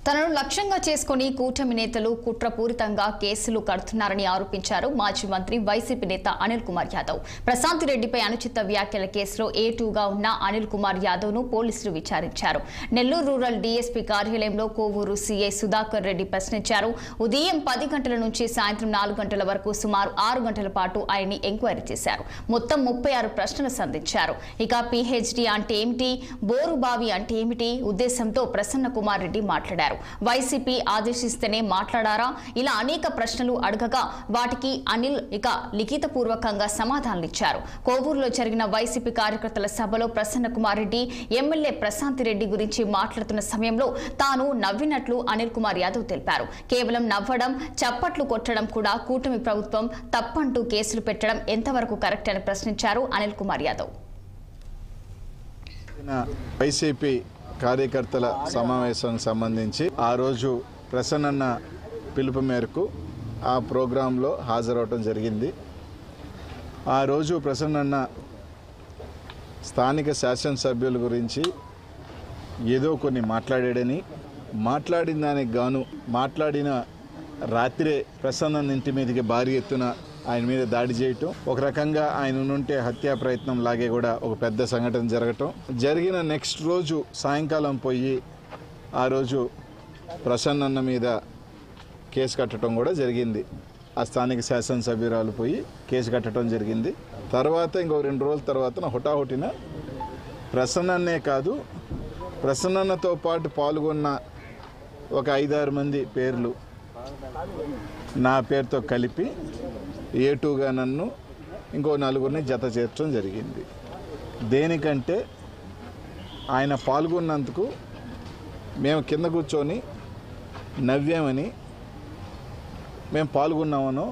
తనను లక్ష్యంగా చేసుకుని కూటమి నేతలు కుట్రపూరితంగా కేసులు కడుతున్నారని ఆరోపించారు మాజీ మంత్రి వైసీపీ నేత అనిల్ కుమార్ యాదవ్. ప్రశాంత్ రెడ్డిపై అనుచిత వ్యాఖ్యల కేసులో A2గా ఉన్న అనిల్ కుమార్ యాదవ్ ను పోలీసులు విచారించారు. నెల్లూరు రూరల్ డీఎస్పీ కార్యాలయంలో కోవూరు సీఐ సుధాకర్ రెడ్డి ప్రశ్నించారు. ఉదయం 10 గంటల నుంచి సాయంత్రం 4 గంటల వరకు సుమారు 6 గంటల పాటు ఆయన్ని ఎంక్వైరీ చేశారు. మొత్తం 36 ప్రశ్నలు సంధించారు. ఇక PhD అంటే ఏమిటి, బోరుబావి అంటే ఏమిటి ఉద్దేశంతో ప్రసన్న కుమార్ రెడ్డి మాట్లాడారు. వైసీపీ ఆదేశిస్తేనే మాట్లాడారా, ఇలా అనేక ప్రశ్నలు అడగగా వాటికి అనిల్ లిఖితపూర్వకంగా సమాధానాలిచ్చారు. కోవూరులో జరిగిన వైసీపీ కార్యకర్తల సభలో ప్రసన్న కుమార్ రెడ్డి ఎమ్మెల్యే ప్రశాంత్ రెడ్డి గురించి మాట్లాడుతున్న సమయంలో తాను నవ్వినట్లు అనిల్ కుమార్ యాదవ్ తెలిపారు. కేవలం నవ్వడం, చప్పట్లు కొట్టడం కూడా కూటమి ప్రభుత్వం తప్పంటూ కేసులు పెట్టడం ఎంతవరకు కరెక్ట్ అని ప్రశ్నించారు అనిల్ కుమార్ యాదవ్. వైసీపీ కార్యకర్తల సమావేశానికి సంబంధించి ఆ రోజు ప్రసన్న పిలుపు మేరకు ఆ ప్రోగ్రాంలో హాజరవటం జరిగింది. ఆ రోజు ప్రసన్న స్థానిక శాసనసభ్యుల గురించి ఏదో కొన్ని మాట్లాడిన దానికి గాను మాట్లాడిన రాత్రే ప్రసన్న ఇంటి మీదకి భారీ ఎత్తున ఆయన మీద దాడి చేయటం, ఒక రకంగా ఆయన నుంటే హత్యా ప్రయత్నం లాగే కూడా ఒక పెద్ద సంఘటన జరిగిన నెక్స్ట్ రోజు సాయంకాలం పోయి ఆ రోజు ప్రసన్న మీద కేసు కట్టడం కూడా జరిగింది. ఆ స్థానిక శాసనసభ్యురాలు పోయి కేసు కట్టడం జరిగింది. తర్వాత ఇంకో 2 రోజుల తర్వాత హుటాహుటిన ప్రసన్ననే కాదు, ప్రసన్నతో పాటు పాల్గొన్న ఒక 5-6 మంది పేర్లు నా పేరుతో కలిపి A2గా నన్ను ఇంకో 4గురిని జత చేర్చడం జరిగింది. దేనికంటే ఆయన పాల్గొన్నందుకు మేము కింద కూర్చొని నవ్వామని, మేము పాల్గొన్నామనో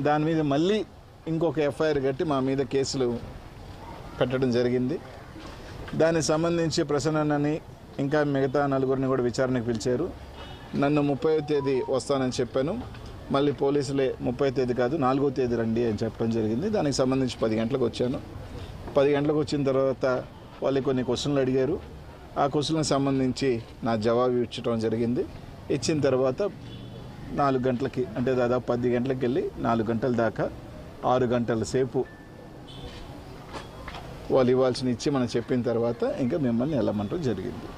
దాని మీద మళ్ళీ ఇంకొక FIR కట్టి మా మీద కేసులు పెట్టడం జరిగింది. దానికి సంబంధించి ప్రసన్నని ఇంకా మిగతా 4గురిని కూడా విచారణకు పిలిచారు. నన్ను 30వ తేదీ వస్తానని చెప్పాను. మళ్ళీ పోలీసులే 30వ తేదీ కాదు 4వ తేదీ రండి అని చెప్పడం జరిగింది. దానికి సంబంధించి 10 గంటలకు వచ్చాను. 10 గంటలకు వచ్చిన తర్వాత వాళ్ళు కొన్ని క్వశ్చన్లు అడిగారు. ఆ క్వశ్చన్లకు సంబంధించి నా జవాబు ఇచ్చడం జరిగింది. ఇచ్చిన తర్వాత 4 గంటలకి అంటే దాదాపు 10 గంటలకు వెళ్ళి 4 గంటల దాకా 6 గంటల సేపు వాళ్ళు ఇవ్వాల్సిన ఇచ్చి మనం చెప్పిన తర్వాత ఇంకా మిమ్మల్ని వెళ్ళమంటం జరిగింది.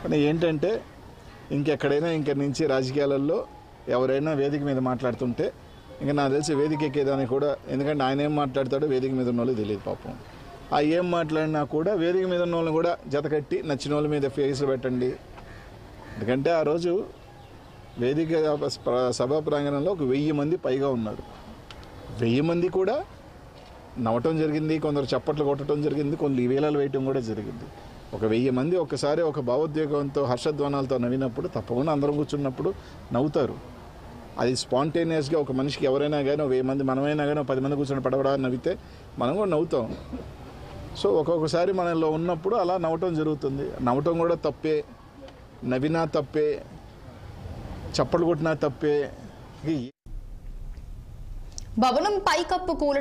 కానీ ఏంటంటే ఇంకెక్కడైనా ఇంక నుంచి రాజకీయాలలో ఎవరైనా వేదిక మీద మాట్లాడుతుంటే ఇంకా నాకు తెలిసి వేదిక ఎక్కేదానికి కూడా, ఎందుకంటే ఆయన ఏం మాట్లాడతాడో వేదిక మీద ఉన్న వాళ్ళు తెలియదు పాపం. ఆ ఏం మాట్లాడినా కూడా వేదిక మీద ఉన్న వాళ్ళని కూడా జతకట్టి నచ్చిన వాళ్ళ మీద ఫేసులు పెట్టండి. ఎందుకంటే ఆ రోజు వేదిక సభా ప్రాంగణంలో ఒక 1000 మంది పైగా ఉన్నారు. 1000 మంది కూడా నవ్వటం జరిగింది, కొందరు చప్పట్లు కొట్టడం జరిగింది, కొన్ని వేలాలు వేయటం కూడా జరిగింది. ఒక 1000 మంది ఒక్కసారి ఒక భావోద్వేగంతో హర్షధ్వానాలతో నవ్వినప్పుడు తప్పకుండా అందరం కూర్చున్నప్పుడు నవ్వుతారు. అది స్పాంటేనియస్గా ఒక మనిషికి ఎవరైనా కానీ 1000 మంది మనమైనా కానీ 10 మంది కూర్చొని పడవడా నవ్వితే మనం కూడా నవ్వుతాం. సో ఒక్కొక్కసారి మనలో ఉన్నప్పుడు అలా నవ్వటం జరుగుతుంది. నవ్వటం కూడా తప్పే, నవ్వినా తప్పే, చప్పట్లు కొట్టినా తప్పే. భవనం పైకప్పు కూలడం